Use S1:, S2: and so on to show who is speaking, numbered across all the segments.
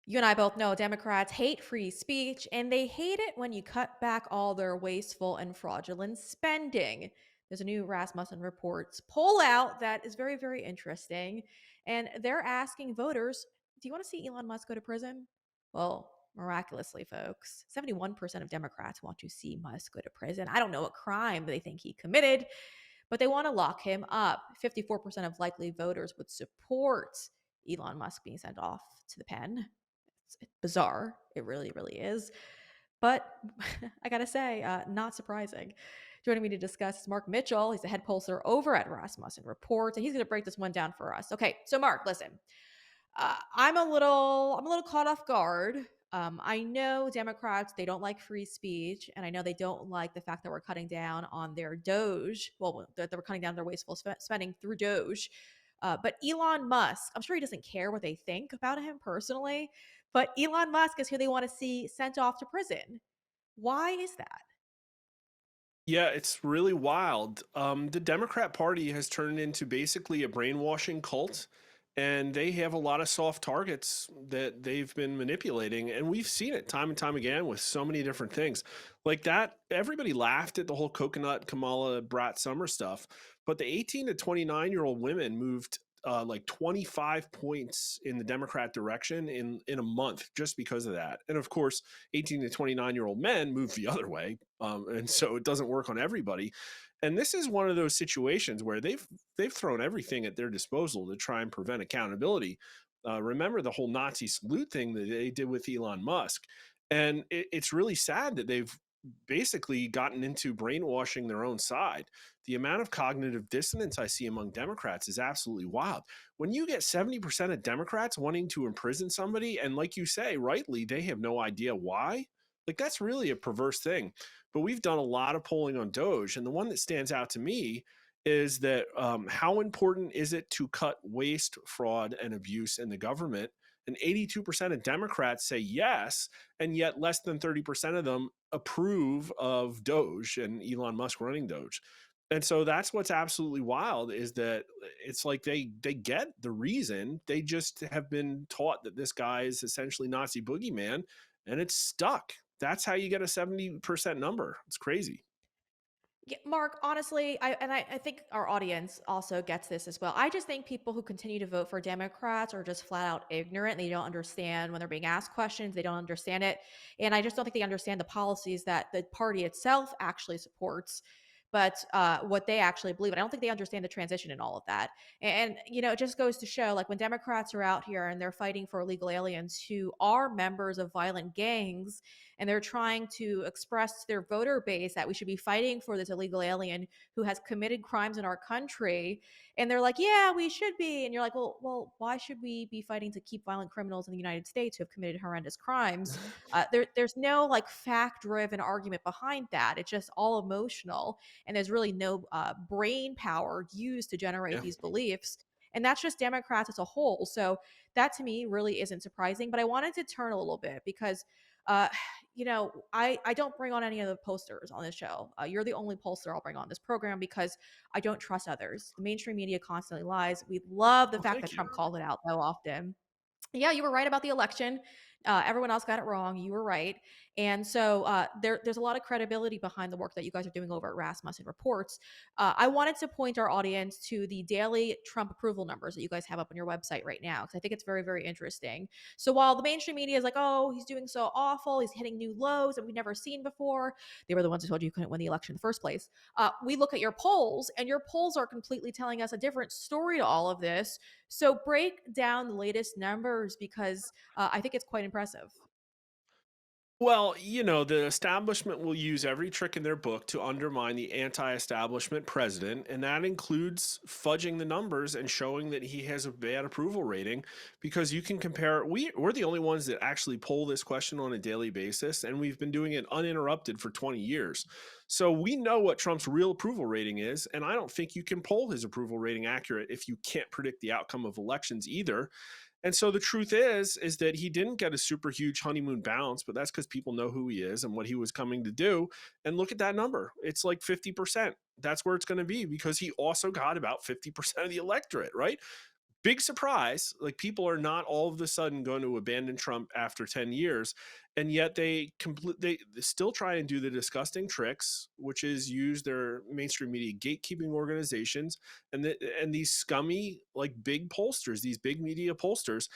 S1: You and I both know Democrats hate free speech, and they hate it when you cut back all their wasteful and fraudulent spending. There's a new Rasmussen Reports poll out that is very, very interesting. And they're asking voters, do you want to see Elon Musk go to prison? Well, miraculously, folks, 71% of Democrats want to see Musk go to prison. I don't know what crime they think he committed, but they want to lock him up. 54% of likely voters would support Elon Musk being sent off to the pen. It's bizarre. It really, really is. But I gotta say, not surprising. Joining me to discuss is Mark Mitchell. He's the head pollster over at Rasmussen Reports, and he's going to break this one down for us. Okay, so Mark, listen, I'm a little caught off guard. I know Democrats they don't like free speech, and I know they don't like the fact that we're cutting down on their Doge. Well, that we're cutting down their wasteful spending through Doge. But Elon Musk, I'm sure he doesn't care what they think about him personally, but Elon Musk is who they want to see sent off to prison. Why is that?
S2: Yeah, it's really wild. The Democrat Party has turned into basically a brainwashing cult, and they have a lot of soft targets that they've been manipulating. And we've seen it time and time again with so many different things. Like that, everybody laughed at the whole coconut Kamala Brat Summer stuff, but the 18 to 29-year-old women moved like 25 points in the Democrat direction in a month just because of that. And of course, 18 to 29-year-old men move the other way, and so it doesn't work on everybody. And this is one of those situations where they've thrown everything at their disposal to try and prevent accountability. Remember the whole Nazi salute thing that they did with Elon Musk, and it's really sad that they've basically gotten into brainwashing their own side. The amount of cognitive dissonance I see among Democrats is absolutely wild. When you get 70% of Democrats wanting to imprison somebody, and like you say, rightly, they have no idea why, like that's really a perverse thing. But we've done a lot of polling on Doge, and the one that stands out to me is that how important is it to cut waste, fraud, and abuse in the government? And 82% of Democrats say yes, and yet less than 30% of them approve of Doge and Elon Musk running Doge. And so that's what's absolutely wild is that it's like they get the reason. They just have been taught that this guy is essentially Nazi boogeyman, and it's stuck. That's how you get a 70% number. It's crazy.
S1: Yeah, Mark, honestly, I think our audience also gets this as well. I just think people who continue to vote for Democrats are just flat out ignorant. They don't understand when they're being asked questions, they don't understand it. And I just don't think they understand the policies that the party itself actually supports, but what they actually believe. And I don't think they understand the transition and all of that. And it just goes to show like when Democrats are out here and they're fighting for illegal aliens who are members of violent gangs and they're trying to express to their voter base that we should be fighting for this illegal alien who has committed crimes in our country. And they're like, yeah, we should be. And you're like, well, why should we be fighting to keep violent criminals in the United States who have committed horrendous crimes? There's no like fact driven argument behind that. It's just all emotional. And there's really no brain power used to generate
S2: Yeah.
S1: these beliefs. And that's just Democrats as a whole. So that to me really isn't surprising. But I wanted to turn a little bit because uh, I don't bring on any of the posters on this show. You're the only pollster I'll bring on this program because I don't trust others. The mainstream media constantly lies. We love the
S2: Well,
S1: fact that
S2: thank you.
S1: Trump called it out so often. Yeah, you were right about the election. Everyone else got it wrong. You were right. And so there's a lot of credibility behind the work that you guys are doing over at Rasmussen Reports. I wanted to point our audience to the daily Trump approval numbers that you guys have up on your website right now, because I think it's very, very interesting. So while the mainstream media is like, oh, he's doing so awful, he's hitting new lows that we've never seen before, they were the ones who told you couldn't win the election in the first place. We look at your polls, and your polls are completely telling us a different story to all of this. So break down the latest numbers because I think it's quite impressive.
S2: Well, the establishment will use every trick in their book to undermine the anti establishment president, and that includes fudging the numbers and showing that he has a bad approval rating because you can compare. We're the only ones that actually poll this question on a daily basis, and we've been doing it uninterrupted for 20 years. So we know what Trump's real approval rating is, and I don't think you can poll his approval rating accurate if you can't predict the outcome of elections either. And so the truth is that he didn't get a super huge honeymoon bounce, but that's because people know who he is and what he was coming to do. And look at that number. It's like 50%. That's where it's going to be because he also got about 50% of the electorate, right? big surprise. Like, people are not all of a sudden going to abandon Trump after 10 years. And yet they still try and do the disgusting tricks, which is use their mainstream media gatekeeping organizations and these scummy, like, big pollsters, these big media pollsters,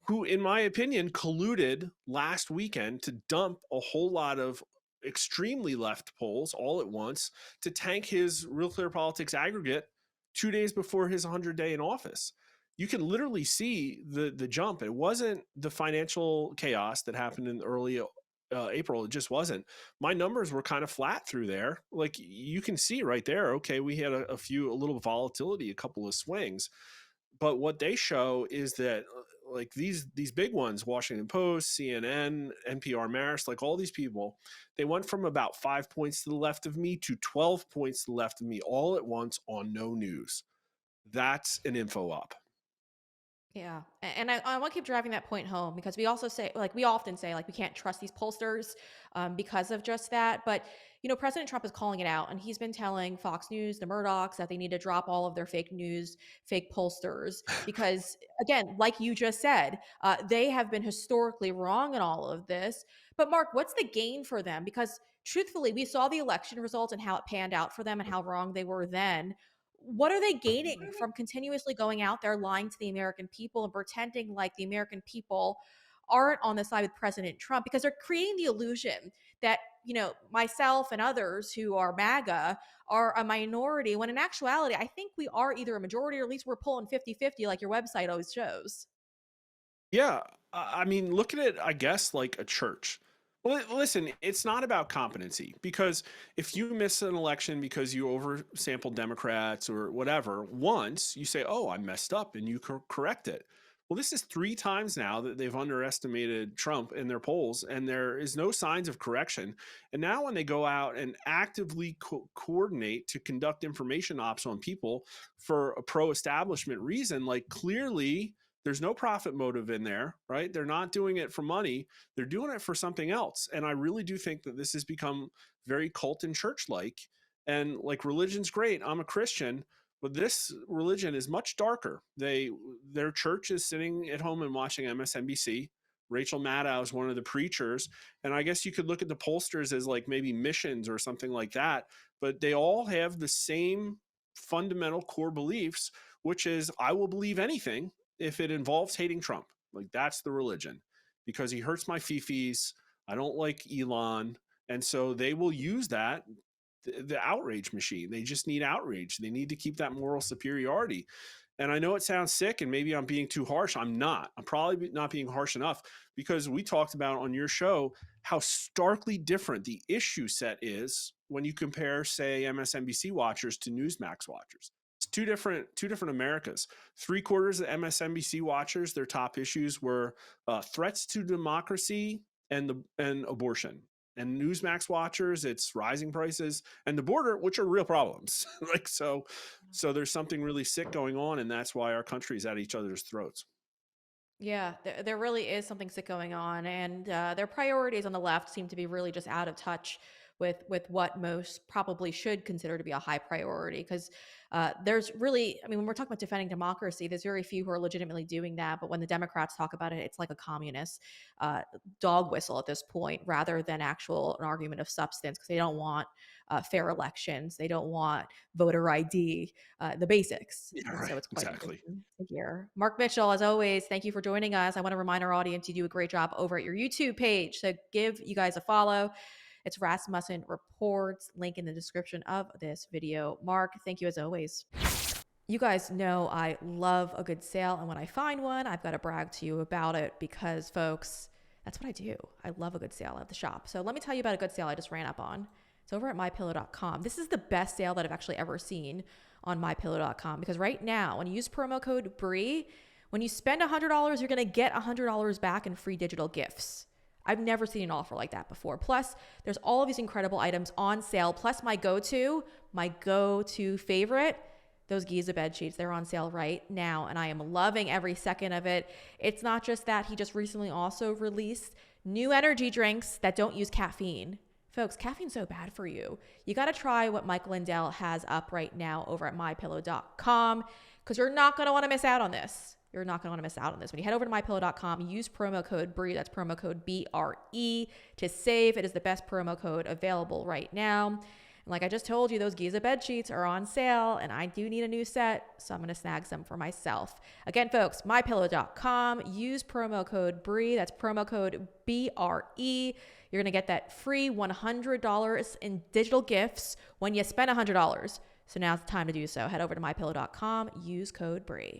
S2: who, in my opinion, colluded last weekend to dump a whole lot of extremely left polls all at once to tank his Real Clear Politics aggregate 2 days before his 100-day in office. You can literally see the jump. It wasn't the financial chaos that happened in early April. It just wasn't. My numbers were kind of flat through there. Like, you can see right there. Okay, we had a little volatility, a couple of swings, but what they show is that, like, these big ones, Washington Post, CNN, NPR, Marist, like, all these people, they went from about 5 points to the left of me to 12 points to the left of me all at once on no news. That's an info op.
S1: Yeah. And I want to keep driving that point home because we also say, like, we often say, like, we can't trust these pollsters because of just that. But, President Trump is calling it out, and he's been telling Fox News, the Murdochs, that they need to drop all of their fake news, fake pollsters, because, again, like you just said, they have been historically wrong in all of this. But, Mark, what's the gain for them? Because, truthfully, we saw the election results and how it panned out for them and how wrong they were then. What are they gaining from continuously going out there lying to the American people and pretending like the American people aren't on the side with President Trump? Because they're creating the illusion that, myself and others who are MAGA are a minority, when in actuality, I think we are either a majority, or at least we're pulling 50-50, like your website always shows.
S2: Yeah, I mean, look at it, I guess, like a church. Well, listen, it's not about competency, because if you miss an election because you oversampled Democrats or whatever, once you say, "Oh, I messed up," and you correct it. Well, this is 3 times now that they've underestimated Trump in their polls, and there is no signs of correction. And now, when they go out and actively coordinate to conduct information ops on people for a pro-establishment reason, like, clearly there's no profit motive in there, right? They're not doing it for money. They're doing it for something else. And I really do think that this has become very cult and church like. And, like, religion's great. I'm a Christian, but this religion is much darker. Their church is sitting at home and watching MSNBC. Rachel Maddow is one of the preachers. And I guess you could look at the pollsters as, like, maybe missions or something like that. But they all have the same fundamental core beliefs, which is, I will believe anything if it involves hating Trump. Like, that's the religion, because he hurts my fifis. I don't like Elon. And so they will use that, the outrage machine. They just need outrage. They need to keep that moral superiority. And I know it sounds sick, and maybe I'm being too harsh. I'm not. I'm probably not being harsh enough, because we talked about on your show how starkly different the issue set is when you compare, say, MSNBC watchers to Newsmax watchers. It's two different Americas. 3/4 of MSNBC watchers, their top issues were threats to democracy and abortion. And Newsmax watchers, it's rising prices and the border, which are real problems. Like, so there's something really sick going on, and that's why our country's at each other's throats.
S1: Yeah, there really is something sick going on, and their priorities on the left seem to be really just out of touch with what most probably should consider to be a high priority. Because there's really, I mean, when we're talking about defending democracy, there's very few who are legitimately doing that. But when the Democrats talk about it, it's like a communist uh, dog whistle at this point, rather than an argument of substance. Because they don't want fair elections, they don't want voter ID, the basics.
S2: Yeah,
S1: And
S2: right.
S1: so it's quite
S2: Exactly.
S1: interesting to hear. Mark Mitchell, as always, thank you for joining us. I want to remind our audience you do a great job over at your YouTube page. So give you guys a follow. It's Rasmussen Reports. Link in the description of this video. Mark, thank you as always. You guys know I love a good sale, and when I find one, I've got to brag to you about it because, folks, that's what I do. I love a good sale at the shop. So let me tell you about a good sale I just ran up on. It's over at mypillow.com. This is the best sale that I've actually ever seen on mypillow.com, because right now, when you use promo code BREE, when you spend $100, you're going to get $100 back in free digital gifts. I've never seen an offer like that before. Plus, there's all of these incredible items on sale. Plus, my go-to favorite, those Giza bed sheets. They're on sale right now, and I am loving every second of it. It's not just that. He just recently also released new energy drinks that don't use caffeine. Folks, caffeine's so bad for you. You got to try what Mike Lindell has up right now over at mypillow.com. because you're not going to want to miss out on this. You're not going to want to miss out on this. When you head over to mypillow.com, use promo code BRE, that's promo code BRE, to save. It is the best promo code available right now. And like I just told you, those Giza bed sheets are on sale, and I do need a new set, so I'm going to snag some for myself. Again, folks, mypillow.com, use promo code BRE, that's promo code BRE. You're going to get that free $100 in digital gifts when you spend $100. So now's the time to do so. Head over to mypillow.com, use code BRE.